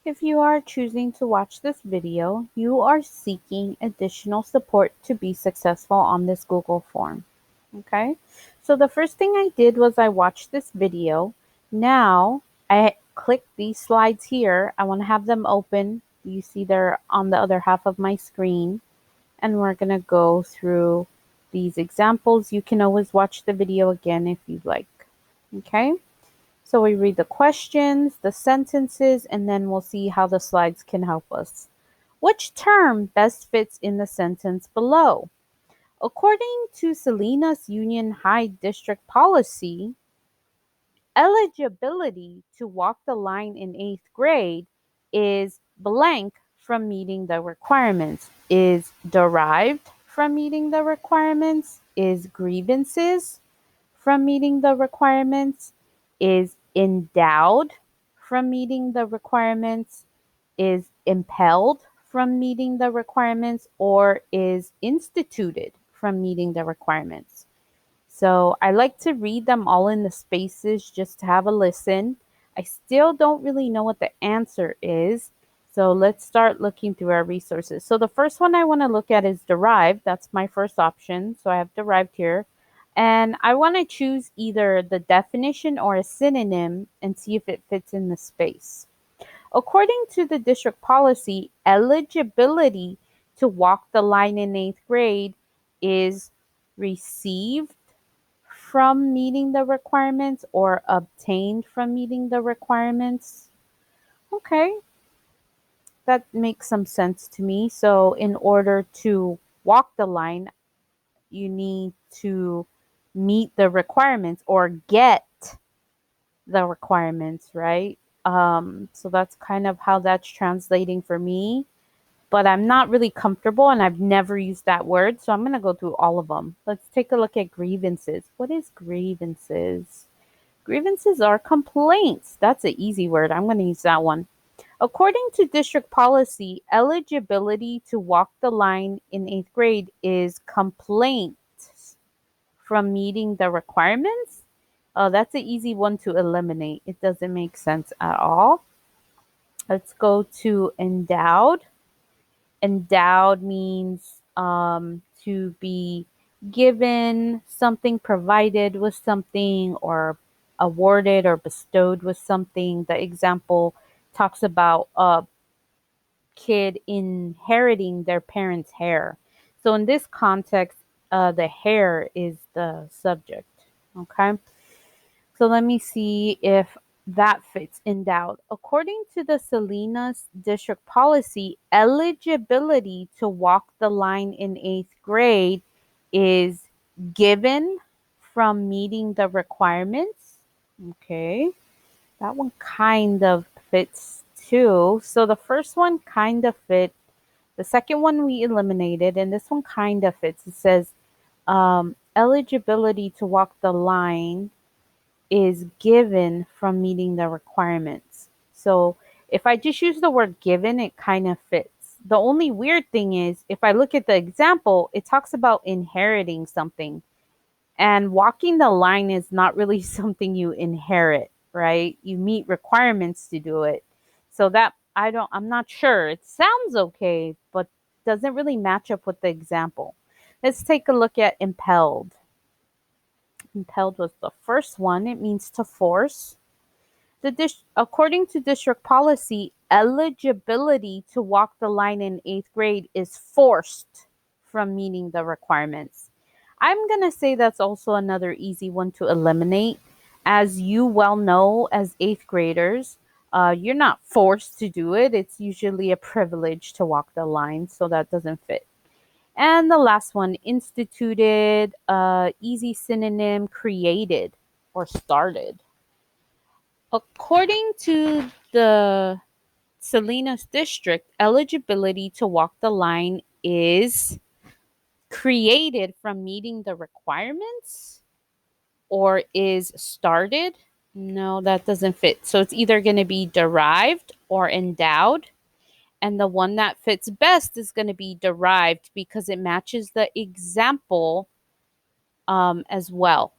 If you are choosing to watch this video, you are seeking additional support to be successful on this Google form. Okay, so the first thing I did was I watched this video. Now I click these slides here. I want to have them open. You see they're on the other half of my screen. And we're going to go through these examples. You can always watch the video again if you'd like. Okay, so we read the questions, the sentences, and then we'll see how the slides can help us. Which term best fits in the sentence below? According to Salinas Union High District policy, eligibility to walk the line in 8th grade is blank from meeting the requirements, is derived from meeting the requirements, is grievances from meeting the requirements, is endowed from meeting the requirements, is impelled from meeting the requirements, or is instituted from meeting the requirements. So I like to read them all in the spaces just to have a listen. I still don't really know what the answer is. So let's start looking through our resources. So the first one I want to look at is derived. That's my first option. So I have derived here. And I want to choose either the definition or a synonym and see if it fits in the space. According to the district policy, eligibility to walk the line in 8th grade is received from meeting the requirements or obtained from meeting the requirements. Okay, that makes some sense to me. So in order to walk the line, you need to meet the requirements or get the requirements, right? So that's kind of how that's translating for me. But I'm not really comfortable and I've never used that word. So I'm going to go through all of them. Let's take a look at grievances. What is grievances? Grievances are complaints. That's an easy word. I'm going to use that one. According to district policy, eligibility to walk the line in 8th grade is complaints from meeting the requirements. Oh, that's an easy one to eliminate. It doesn't make sense at all. Let's go to endowed. Endowed means to be given something, provided with something, or awarded or bestowed with something. The example talks about a kid inheriting their parents' hair. So in this context, the hair is the subject. Okay. So let me see if that fits endowed. According to the Salinas district policy, eligibility to walk the line in 8th grade is given from meeting the requirements. Okay, that one kind of fits too. So the first one kind of fit. The second one we eliminated, and this one kind of fits. It says eligibility to walk the line is given from meeting the requirements. So if I just use the word given, it kind of fits. The only weird thing is if I look at the example, it talks about inheriting something. And walking the line is not really something you inherit, right? You meet requirements to do it. So that I'm not sure. It sounds okay, but doesn't really match up with the example. Let's take a look at impelled. Impelled was the first one. It means to force. According to district policy, eligibility to walk the line in 8th grade is forced from meeting the requirements. I'm going to say that's also another easy one to eliminate. As you well know, as 8th graders, you're not forced to do it. It's usually a privilege to walk the line, so that doesn't fit. And the last one, instituted, easy synonym, created or started. According to the Salinas district, eligibility to walk the line is created from meeting the requirements or is started. No, that doesn't fit. So it's either going to be derived or endowed. And the one that fits best is going to be derived because it matches the example as well.